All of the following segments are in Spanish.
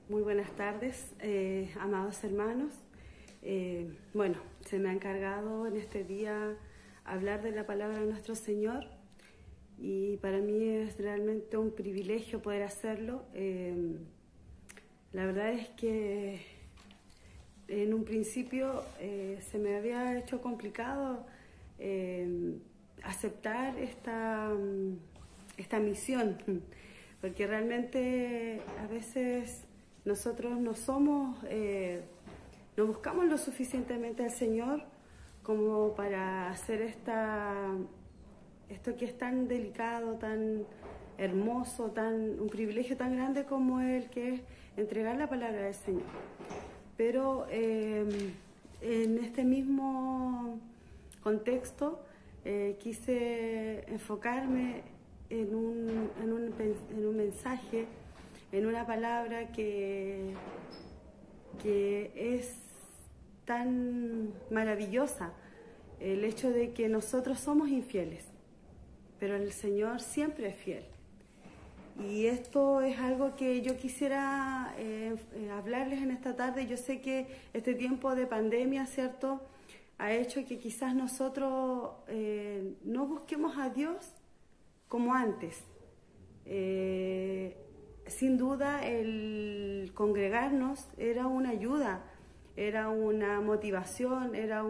Muy buenas tardes, amados hermanos. Bueno, se me ha encargado en este día hablar de la palabra de nuestro Señor y para mí es realmente un privilegio poder hacerlo. La verdad es que en un principio se me había hecho complicado aceptar esta misión, porque realmente a veces nosotros no buscamos lo suficientemente al Señor como para hacer esto que es tan delicado, tan hermoso, un privilegio tan grande como el que es entregar la palabra del Señor. Pero en este mismo contexto quise enfocarme en un mensaje, en una palabra que es tan maravillosa, el hecho de que nosotros somos infieles, pero el Señor siempre es fiel. Y esto es algo que yo quisiera hablarles en esta tarde. Yo sé que este tiempo de pandemia, ¿cierto?, ha hecho que quizás nosotros no busquemos a Dios como antes. Sin duda el congregarnos era una ayuda, era una motivación, era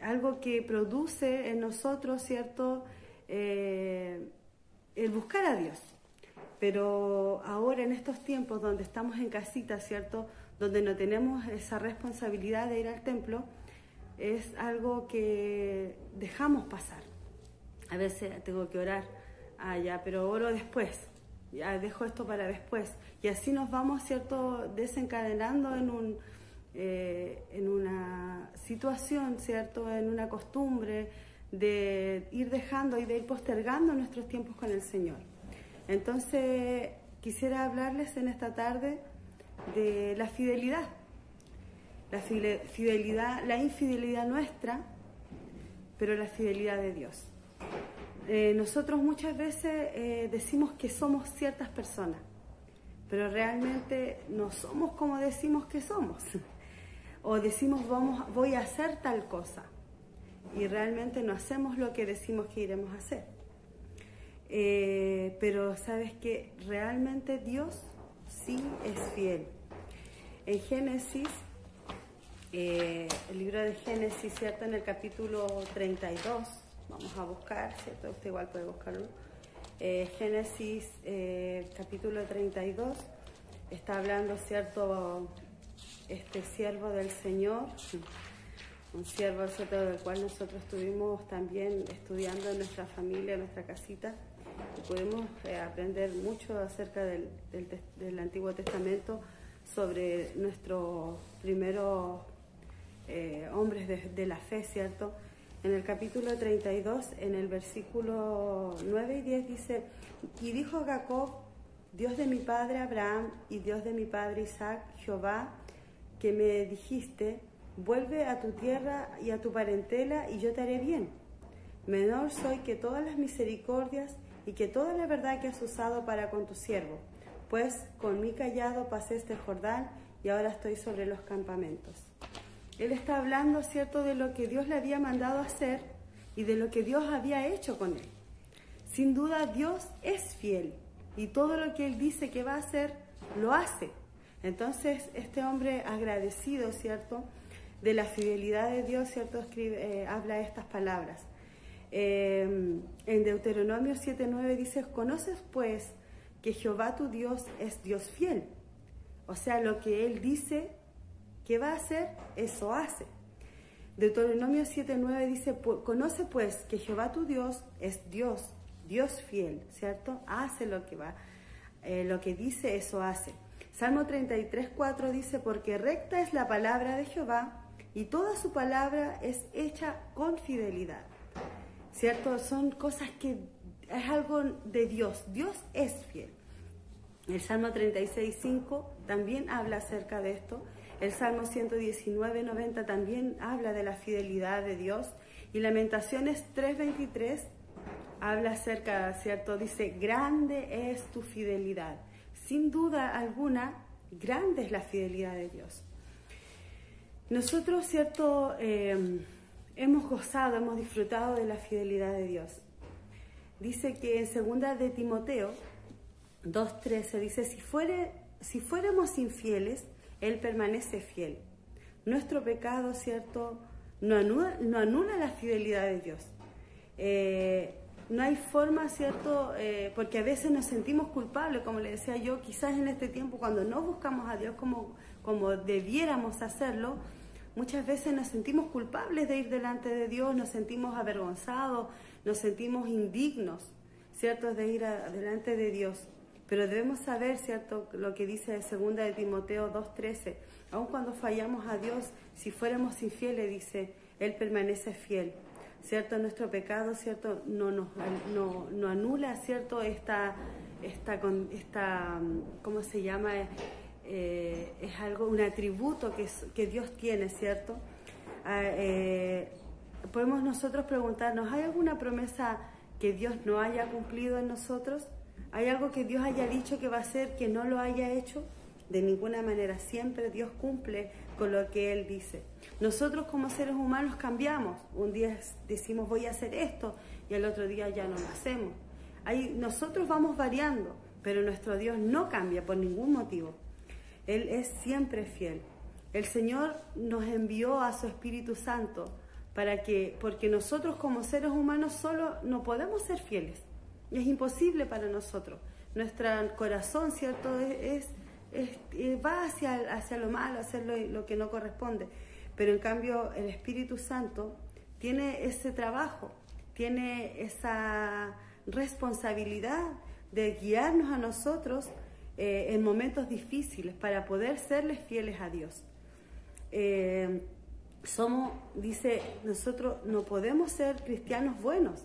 algo que produce en nosotros, ¿cierto?, el buscar a Dios. Pero ahora en estos tiempos donde estamos en casita, ¿cierto?, donde no tenemos esa responsabilidad de ir al templo, es algo que dejamos pasar. A veces tengo que orar, ya, pero oro después, ya dejo esto para después. Y así nos vamos, ¿cierto?, desencadenando en una situación, ¿cierto?, en una costumbre de ir dejando y de ir postergando nuestros tiempos con el Señor. Entonces, quisiera hablarles en esta tarde de la fidelidad. La infidelidad nuestra, pero la fidelidad de Dios. Nosotros muchas veces decimos que somos ciertas personas, pero realmente no somos como decimos que somos. O decimos voy a hacer tal cosa, y realmente no hacemos lo que decimos que iremos a hacer. Pero sabes que realmente Dios sí es fiel. En Génesis, el libro de Génesis, ¿cierto?, en el capítulo 32, vamos a buscar, ¿cierto?, usted igual puede buscarlo. Génesis, capítulo 32, está hablando, ¿cierto?, este siervo del Señor, un siervo, ¿cierto?, del cual nosotros estuvimos también estudiando en nuestra familia, en nuestra casita, y pudimos aprender mucho acerca del Antiguo Testamento sobre nuestros primeros hombres de la fe, ¿cierto? En el capítulo 32, en el versículo 9 y 10 dice: y dijo Jacob, Dios de mi padre Abraham y Dios de mi padre Isaac, Jehová, que me dijiste, vuelve a tu tierra y a tu parentela y yo te haré bien. Menor soy que todas las misericordias y que toda la verdad que has usado para con tu siervo, pues con mi callado pasé este Jordán y ahora estoy sobre los campamentos. Él está hablando, ¿cierto?, de lo que Dios le había mandado hacer y de lo que Dios había hecho con él. Sin duda Dios es fiel y todo lo que Él dice que va a hacer, lo hace. Entonces este hombre agradecido, ¿cierto?, de la fidelidad de Dios, ¿cierto?, habla estas palabras. En Deuteronomio 7:9 dice: conoces pues que Jehová tu Dios es Dios fiel. O sea, lo que Él dice que va a hacer, eso hace. Deuteronomio 7:9 dice: conoce pues que Jehová tu Dios es Dios fiel, ¿cierto? Hace lo que dice, eso hace. Salmo 33:4 dice: porque recta es la palabra de Jehová y toda su palabra es hecha con fidelidad. ¿Cierto? Son cosas que es algo de Dios. Dios es fiel. El Salmo 36:5 también habla acerca de esto. El Salmo 119:90 también habla de la fidelidad de Dios. Y Lamentaciones 3:23 habla acerca, ¿cierto? Dice: grande es tu fidelidad. sin duda alguna, grande es la fidelidad de Dios. Nosotros, ¿cierto?, hemos gozado, hemos disfrutado de la fidelidad de Dios. Dice que en 2 de Timoteo 2:13 dice, si fuéramos infieles, Él permanece fiel. Nuestro pecado, ¿cierto?, no anula la fidelidad de Dios. No hay forma, ¿cierto?, porque a veces nos sentimos culpables, como le decía yo, quizás en este tiempo cuando no buscamos a Dios como debiéramos hacerlo, muchas veces nos sentimos culpables de ir delante de Dios, nos sentimos avergonzados, nos sentimos indignos, ¿cierto?, de ir delante de Dios. Pero debemos saber, ¿cierto?, lo que dice 2 de Timoteo 2:13. Aun cuando fallamos a Dios, si fuéramos infieles, dice, Él permanece fiel. ¿Cierto? Nuestro pecado, ¿cierto?, no anula, ¿cierto?, ¿cómo se llama? Es algo, un atributo que Dios tiene, ¿cierto? Podemos nosotros preguntarnos, ¿hay alguna promesa que Dios no haya cumplido en nosotros? ¿Hay algo que Dios haya dicho que va a hacer que no lo haya hecho? De ninguna manera, siempre Dios cumple con lo que Él dice. Nosotros como seres humanos cambiamos. Un día decimos voy a hacer esto y al otro día ya no lo hacemos. Nosotros vamos variando, pero nuestro Dios no cambia por ningún motivo. Él es siempre fiel. El Señor nos envió a su Espíritu Santo porque nosotros como seres humanos solo no podemos ser fieles. Es imposible para nosotros. Nuestro corazón, ¿cierto?, va hacia lo malo, hacia lo que no corresponde. Pero en cambio el Espíritu Santo tiene ese trabajo, tiene esa responsabilidad de guiarnos a nosotros en momentos difíciles para poder serles fieles a Dios. Dice, nosotros no podemos ser cristianos buenos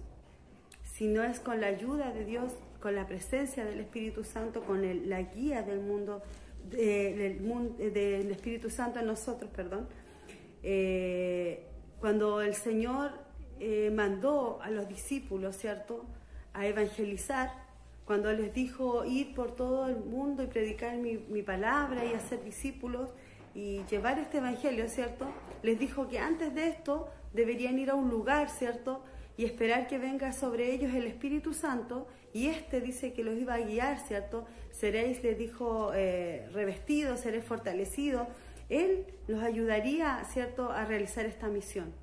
si no es con la ayuda de Dios, con la presencia del Espíritu Santo, con la guía del Espíritu Santo en nosotros, perdón. Cuando el Señor mandó a los discípulos, ¿cierto?, a evangelizar, cuando les dijo ir por todo el mundo y predicar mi palabra y hacer discípulos y llevar este evangelio, ¿cierto?, les dijo que antes de esto deberían ir a un lugar, ¿cierto?, y esperar que venga sobre ellos el Espíritu Santo, y dice que los iba a guiar, ¿cierto? Seréis, les dijo, revestidos, seréis fortalecidos. Él los ayudaría, ¿cierto?, a realizar esta misión,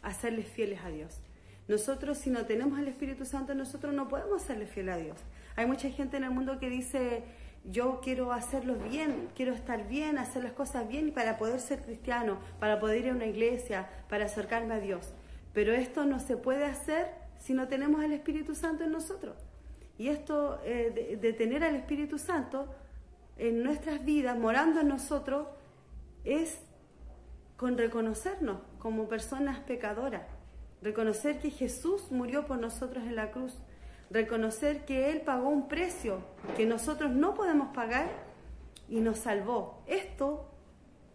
a serles fieles a Dios. Nosotros, si no tenemos el Espíritu Santo, nosotros no podemos serles fieles a Dios. Hay mucha gente en el mundo que dice, yo quiero hacerlo bien, quiero estar bien, hacer las cosas bien para poder ser cristiano, para poder ir a una iglesia, para acercarme a Dios. Pero esto no se puede hacer si no tenemos el Espíritu Santo en nosotros. Y esto de tener al Espíritu Santo en nuestras vidas, morando en nosotros, es con reconocernos como personas pecadoras. Reconocer que Jesús murió por nosotros en la cruz. Reconocer que Él pagó un precio que nosotros no podemos pagar y nos salvó. Esto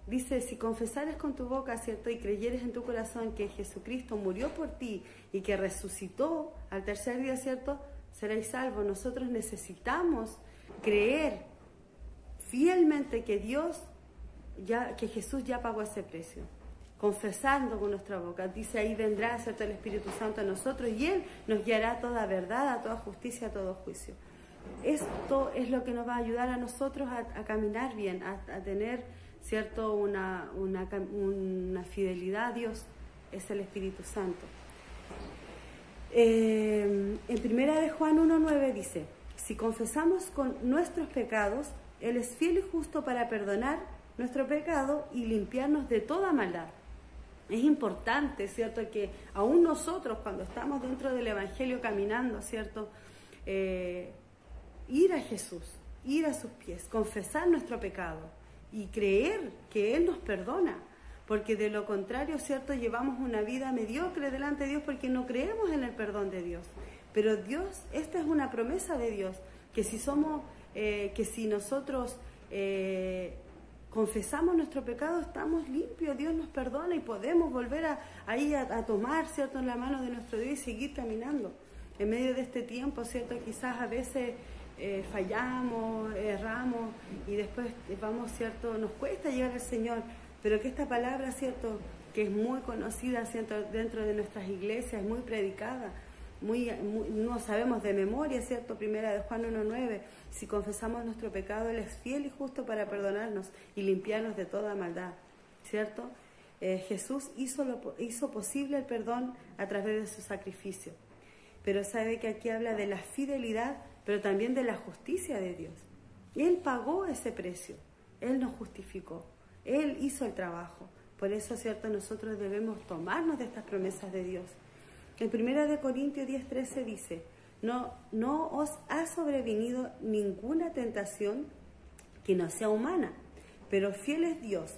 dice, si confesares con tu boca, ¿cierto?, y creyeres en tu corazón que Jesucristo murió por ti y que resucitó al tercer día, ¿cierto?, seréis salvos. Nosotros necesitamos creer fielmente que que Jesús ya pagó ese precio. Confesando con nuestra boca. Dice, ahí vendrá, ¿cierto?, el Espíritu Santo a nosotros y Él nos guiará a toda verdad, a toda justicia, a todo juicio. Esto es lo que nos va a ayudar a nosotros a caminar bien, a tener, ¿cierto?, una fidelidad a Dios, es el Espíritu Santo. En 1 de Juan 1:9 dice, si confesamos con nuestros pecados, Él es fiel y justo para perdonar nuestro pecado y limpiarnos de toda maldad. Es importante, ¿cierto?, que aún nosotros, cuando estamos dentro del Evangelio caminando, ¿cierto?, ir a Jesús, ir a sus pies, confesar nuestro pecado y creer que Él nos perdona, porque de lo contrario, ¿cierto?, llevamos una vida mediocre delante de Dios porque no creemos en el perdón de Dios. Pero Dios, esta es una promesa de Dios, que si nosotros confesamos nuestro pecado, estamos limpios, Dios nos perdona y podemos volver a tomar, ¿cierto?, en la mano de nuestro Dios y seguir caminando. En medio de este tiempo, ¿cierto?, quizás a veces fallamos, erramos, oramos y después vamos, ¿cierto? Nos cuesta llegar al Señor, pero que esta palabra, ¿cierto? Que es muy conocida, ¿cierto? Dentro de nuestras iglesias, muy predicada, no sabemos de memoria, ¿cierto? Primera de Juan 1:9, si confesamos nuestro pecado, Él es fiel y justo para perdonarnos y limpiarnos de toda maldad, ¿cierto? Jesús hizo posible el perdón a través de su sacrificio, pero sabe que aquí habla de la fidelidad, pero también de la justicia de Dios. Él pagó ese precio, Él nos justificó, Él hizo el trabajo. Por eso, ¿cierto? Nosotros debemos tomarnos de estas promesas de Dios. En 1 Corintios 10:13 dice, no os ha sobrevenido ninguna tentación que no sea humana, pero fiel es Dios,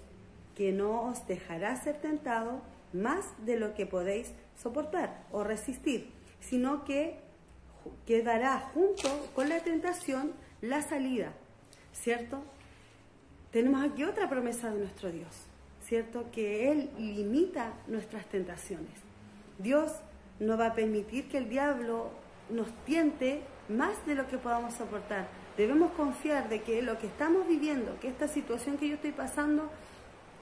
que no os dejará ser tentado más de lo que podéis soportar o resistir, sino que dará junto con la tentación la salida, ¿cierto? Tenemos aquí otra promesa de nuestro Dios, ¿cierto? Que Él limita nuestras tentaciones. Dios no va a permitir que el diablo nos tiente más de lo que podamos soportar. Debemos confiar de que lo que estamos viviendo, que esta situación que yo estoy pasando,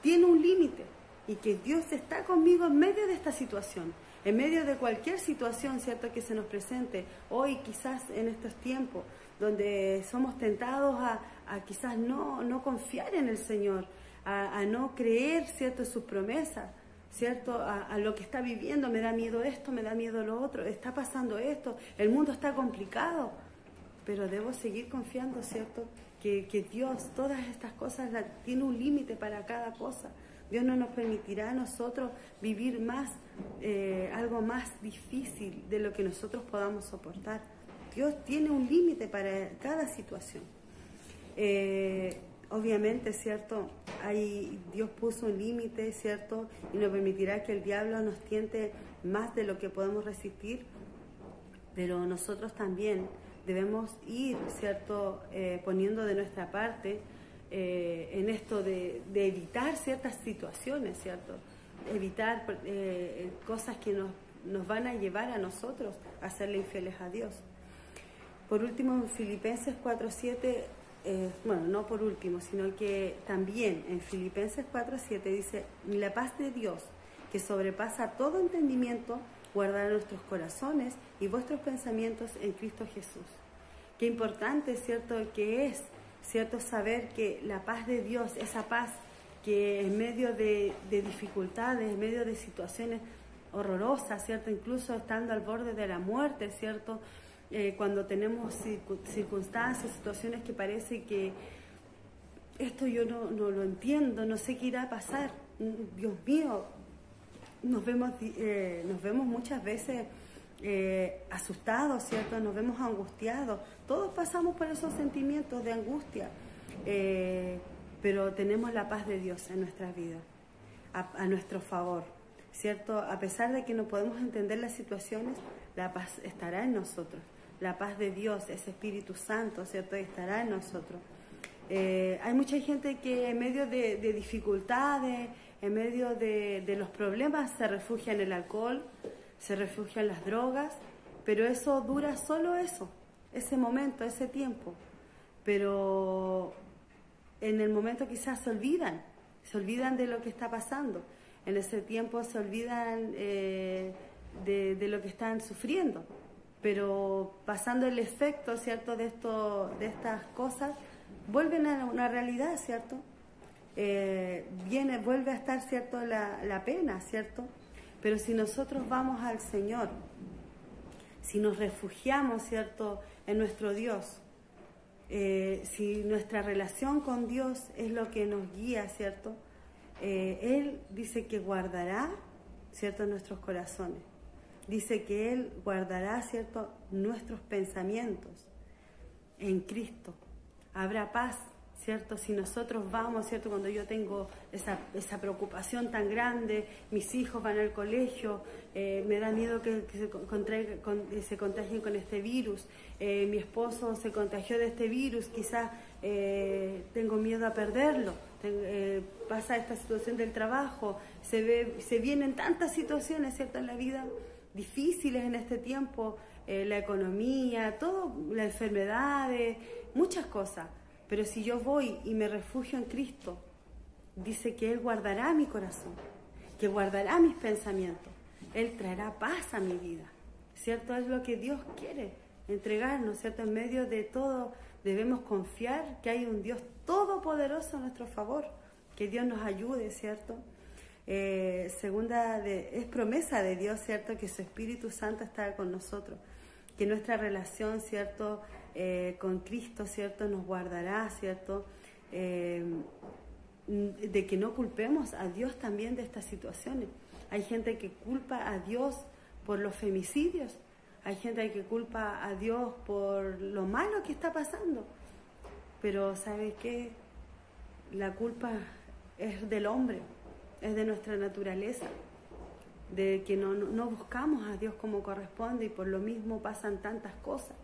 tiene un límite y que Dios está conmigo en medio de esta situación, en medio de cualquier situación, ¿cierto?, que se nos presente hoy, quizás en estos tiempos, donde somos tentados a quizás no confiar en el Señor, a no creer, ¿cierto?, en sus promesas, ¿cierto?, a lo que está viviendo. Me da miedo esto, me da miedo lo otro, está pasando esto, el mundo está complicado, pero debo seguir confiando, ¿cierto?, que Dios, todas estas cosas, tiene un límite para cada cosa. Dios no nos permitirá a nosotros vivir algo más difícil de lo que nosotros podamos soportar. Dios tiene un límite para cada situación. Obviamente, ¿cierto? Dios puso un límite, ¿cierto? Y no permitirá que el diablo nos tiente más de lo que podemos resistir, pero nosotros también debemos ir, ¿cierto?, poniendo de nuestra parte en esto de evitar ciertas situaciones, ¿cierto? Evitar cosas que nos van a llevar a nosotros a serle infieles a Dios. Por último, en Filipenses 4:7, bueno, no por último, sino que también en Filipenses 4:7 dice, la paz de Dios, que sobrepasa todo entendimiento, guardará nuestros corazones y vuestros pensamientos en Cristo Jesús. Qué importante, ¿cierto?, que es, ¿cierto?, saber que la paz de Dios, esa paz que en medio de dificultades, en medio de situaciones horrorosas, ¿cierto?, incluso estando al borde de la muerte, ¿cierto?, cuando tenemos circunstancias, situaciones que parece que esto yo no lo entiendo, no sé qué irá a pasar, Dios mío, nos vemos muchas veces asustados, ¿cierto?, nos vemos angustiados, todos pasamos por esos sentimientos de angustia, pero tenemos la paz de Dios en nuestras vidas, a nuestro favor, ¿cierto? A pesar de que no podemos entender las situaciones, la paz estará en nosotros. La paz de Dios, ese Espíritu Santo, ¿cierto?, estará en nosotros. Hay mucha gente que en medio de dificultades, en medio de los problemas, se refugia en el alcohol, se refugia en las drogas, pero eso dura solo ese momento, ese tiempo. Pero en el momento quizás se olvidan de lo que está pasando. En ese tiempo se olvidan de lo que están sufriendo. Pero pasando el efecto, ¿cierto?, de estas cosas, vuelven a una realidad, ¿cierto? Vuelve a estar, ¿cierto?, la pena, ¿cierto? Pero si nosotros vamos al Señor, si nos refugiamos, ¿cierto?, en nuestro Dios, si nuestra relación con Dios es lo que nos guía, ¿cierto?, Él dice que guardará, ¿cierto?, nuestros corazones. Dice que Él guardará, ¿cierto?, nuestros pensamientos en Cristo. Habrá paz, ¿cierto? Si nosotros vamos, ¿cierto?, cuando yo tengo esa preocupación tan grande, mis hijos van al colegio, me da miedo que se contagien con este virus, mi esposo se contagió de este virus, quizás tengo miedo a perderlo, pasa esta situación del trabajo, se vienen tantas situaciones, ¿cierto?, en la vida, difíciles en este tiempo, la economía, todo, las enfermedades, muchas cosas. Pero si yo voy y me refugio en Cristo, dice que Él guardará mi corazón, que guardará mis pensamientos. Él traerá paz a mi vida, ¿cierto? Es lo que Dios quiere entregarnos, ¿cierto? En medio de todo debemos confiar que hay un Dios todopoderoso a nuestro favor, que Dios nos ayude, ¿cierto? Es promesa de Dios, ¿cierto? Que su Espíritu Santo está con nosotros, que nuestra relación, ¿cierto? Con Cristo, ¿cierto? Nos guardará, ¿cierto? De que no culpemos a Dios también de estas situaciones. Hay gente que culpa a Dios por los femicidios, hay gente que culpa a Dios por lo malo que está pasando, pero ¿sabe qué? La culpa es del hombre, es de nuestra naturaleza, de que no buscamos a Dios como corresponde y por lo mismo pasan tantas cosas,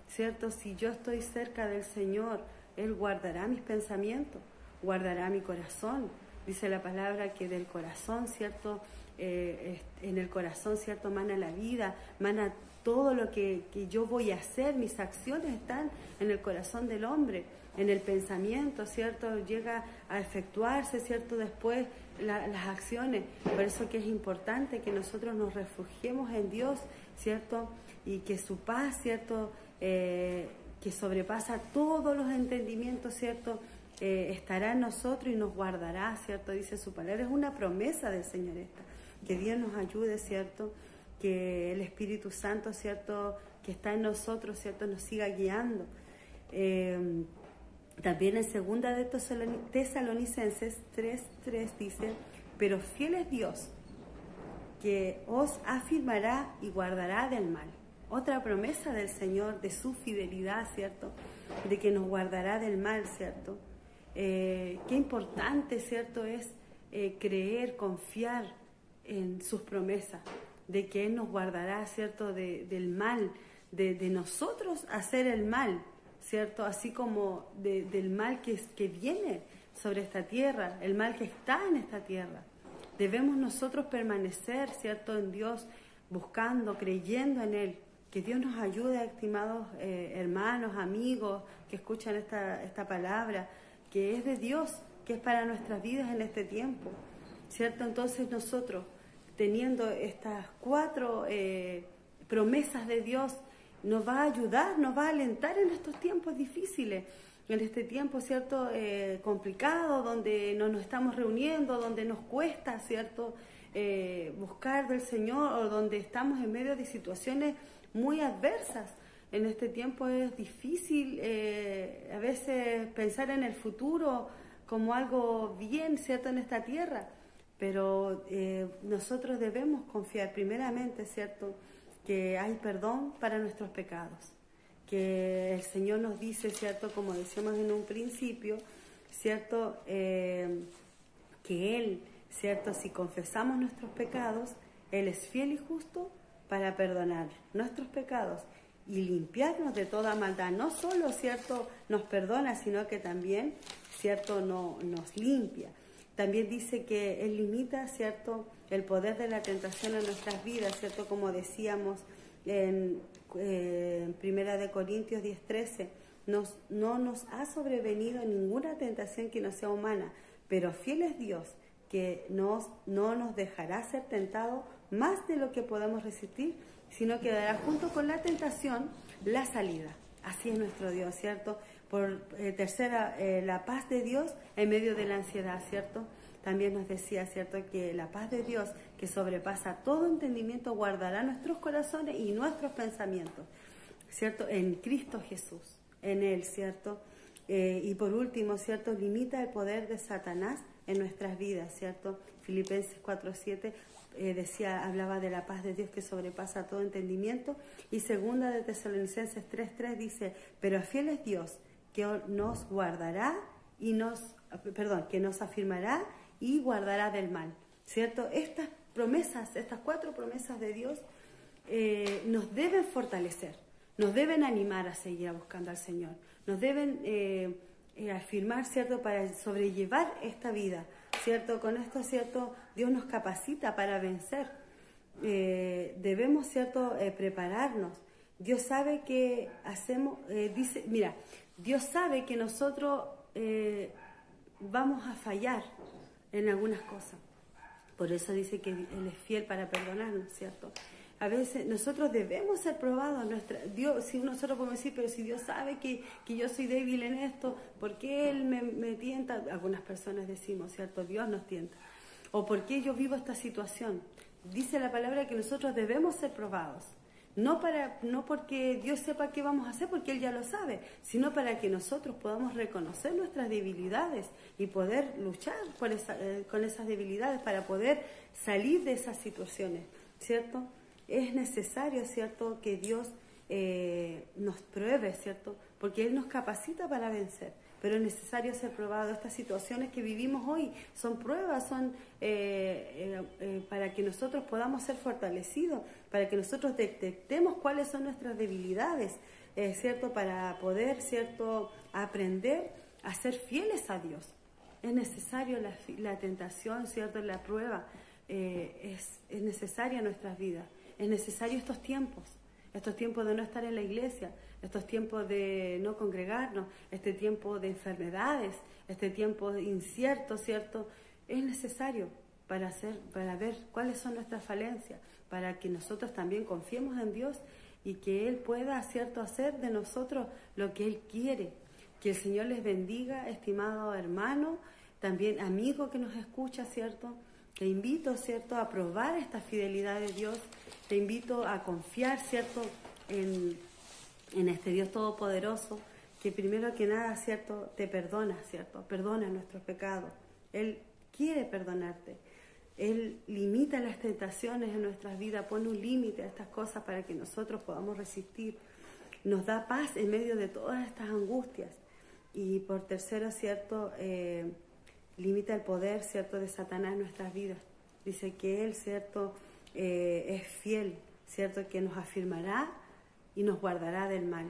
¿cierto? Si yo estoy cerca del Señor, Él guardará mis pensamientos, guardará mi corazón. Dice la palabra que del corazón, ¿cierto? En el corazón, ¿cierto? Mana la vida, mana todo lo que yo voy a hacer, mis acciones están en el corazón del hombre, en el pensamiento, ¿cierto? Llega a efectuarse, ¿cierto? Después las acciones. Por eso que es importante que nosotros nos refugiemos en Dios, ¿cierto? Y que su paz, ¿cierto? Que sobrepasa todos los entendimientos, ¿cierto? Estará en nosotros y nos guardará, ¿cierto? Dice su palabra, es una promesa del Señor esta, que Dios nos ayude, ¿cierto? Que el Espíritu Santo, ¿cierto? Que está en nosotros, ¿cierto? Nos siga guiando. También en segunda de Tesalonicenses 3:3 dice, pero fiel es Dios, que os afirmará y guardará del mal. Otra promesa del Señor, de su fidelidad, ¿cierto? De que nos guardará del mal, ¿cierto? Qué importante, ¿cierto? Es creer, confiar en sus promesas, de que Él nos guardará, ¿cierto? Del mal, de nosotros hacer el mal, ¿cierto? Así como del mal que viene sobre esta tierra, el mal que está en esta tierra. Debemos nosotros permanecer, ¿cierto? En Dios, buscando, creyendo en Él. Que Dios nos ayude, estimados hermanos, amigos que escuchan esta palabra, que es de Dios, que es para nuestras vidas en este tiempo, ¿cierto? Entonces nosotros, teniendo estas 4 promesas de Dios, nos va a ayudar, nos va a alentar en estos tiempos difíciles, en este tiempo, ¿cierto? Complicado, donde no nos estamos reuniendo, donde nos cuesta, ¿cierto? Buscar del Señor, o donde estamos en medio de situaciones muy adversas. En este tiempo es difícil a veces pensar en el futuro como algo bien, ¿cierto? En esta tierra, pero nosotros debemos confiar primeramente, ¿cierto? Que hay perdón para nuestros pecados, que el Señor nos dice, ¿cierto? Como decíamos en un principio, ¿cierto? Que Él, ¿cierto? Si confesamos nuestros pecados, Él es fiel y justo para perdonar nuestros pecados y limpiarnos de toda maldad. No solo, ¿cierto? Nos perdona, sino que también, ¿cierto? Nos limpia. También dice que Él limita, ¿cierto? El poder de la tentación en nuestras vidas, ¿cierto? Como decíamos en 1 de Corintios 10:13, no nos ha sobrevenido ninguna tentación que no sea humana, pero fiel es Dios, que no nos dejará ser tentados más de lo que podemos resistir, sino que dará junto con la tentación la salida. Así es nuestro Dios, ¿cierto? Por tercera, la paz de Dios en medio de la ansiedad, ¿cierto? También nos decía, ¿cierto? Que la paz de Dios, que sobrepasa todo entendimiento, guardará nuestros corazones y nuestros pensamientos, ¿cierto? En Cristo Jesús, en Él, ¿cierto? Y por último, ¿cierto? Limita el poder de Satanás en nuestras vidas, ¿cierto? Filipenses 4:7 hablaba de la paz de Dios que sobrepasa todo entendimiento, y segunda de Tesalonicenses 3:3 dice, pero fiel es Dios, que nos guardará que nos afirmará y guardará del mal, ¿cierto? Estas promesas, estas 4 promesas de Dios nos deben fortalecer, nos deben animar a seguir buscando al Señor, nos deben afirmar, ¿cierto? Para sobrellevar esta vida, ¿cierto? Con esto, ¿cierto? Dios nos capacita para vencer. Debemos, ¿cierto? Prepararnos. Dios sabe que hacemos, Dios sabe que nosotros vamos a fallar en algunas cosas. Por eso dice que Él es fiel para perdonarnos, ¿cierto? A veces nosotros debemos ser probados. Dios, si nosotros podemos decir, pero si Dios sabe que yo soy débil en esto, ¿por qué Él me tienta? Algunas personas decimos, ¿cierto? Dios nos tienta. ¿O por qué yo vivo esta situación? Dice la palabra que nosotros debemos ser probados. No porque Dios sepa qué vamos a hacer, porque Él ya lo sabe, sino para que nosotros podamos reconocer nuestras debilidades y poder luchar con esas debilidades para poder salir de esas situaciones, ¿cierto? Es necesario, ¿cierto?, que Dios nos pruebe, ¿cierto?, porque Él nos capacita para vencer, pero es necesario ser probado. Estas situaciones que vivimos hoy son pruebas, son para que nosotros podamos ser fortalecidos, para que nosotros detectemos cuáles son nuestras debilidades, ¿cierto?, para poder, ¿cierto?, aprender a ser fieles a Dios. Es necesario la tentación, ¿cierto?, la prueba, es necesaria en nuestras vidas. Es necesario estos tiempos de no estar en la iglesia, estos tiempos de no congregarnos, este tiempo de enfermedades, este tiempo incierto, ¿cierto? Es necesario para ver cuáles son nuestras falencias, para que nosotros también confiemos en Dios y que Él pueda, ¿cierto?, hacer de nosotros lo que Él quiere. Que el Señor les bendiga, estimado hermano, también amigo que nos escucha, ¿cierto? Te invito, ¿cierto?, a probar esta fidelidad de Dios. Te invito a confiar, ¿cierto?, en este Dios Todopoderoso, que primero que nada, ¿cierto?, te perdona, ¿cierto? Perdona nuestros pecados. Él quiere perdonarte. Él limita las tentaciones en nuestras vidas, pone un límite a estas cosas para que nosotros podamos resistir. Nos da paz en medio de todas estas angustias. Y por tercero, ¿cierto?, limita el poder, ¿cierto?, de Satanás en nuestras vidas. Dice que Él, ¿cierto?, es fiel, ¿cierto?, que nos afirmará y nos guardará del mal.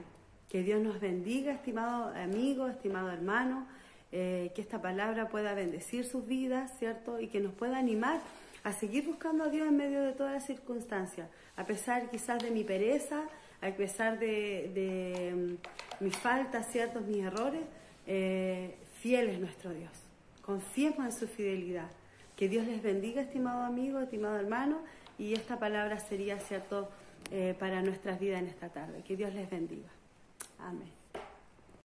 Que Dios nos bendiga, estimado amigo, estimado hermano, que esta palabra pueda bendecir sus vidas, ¿cierto?, y que nos pueda animar a seguir buscando a Dios en medio de todas las circunstancias, a pesar quizás de mi pereza, a pesar de mis faltas, ¿cierto?, mis errores. Fiel es nuestro Dios. Confiemos en su fidelidad. Que Dios les bendiga, estimado amigo, estimado hermano, y esta palabra sería, ¿cierto?, para nuestras vidas en esta tarde. Que Dios les bendiga. Amén.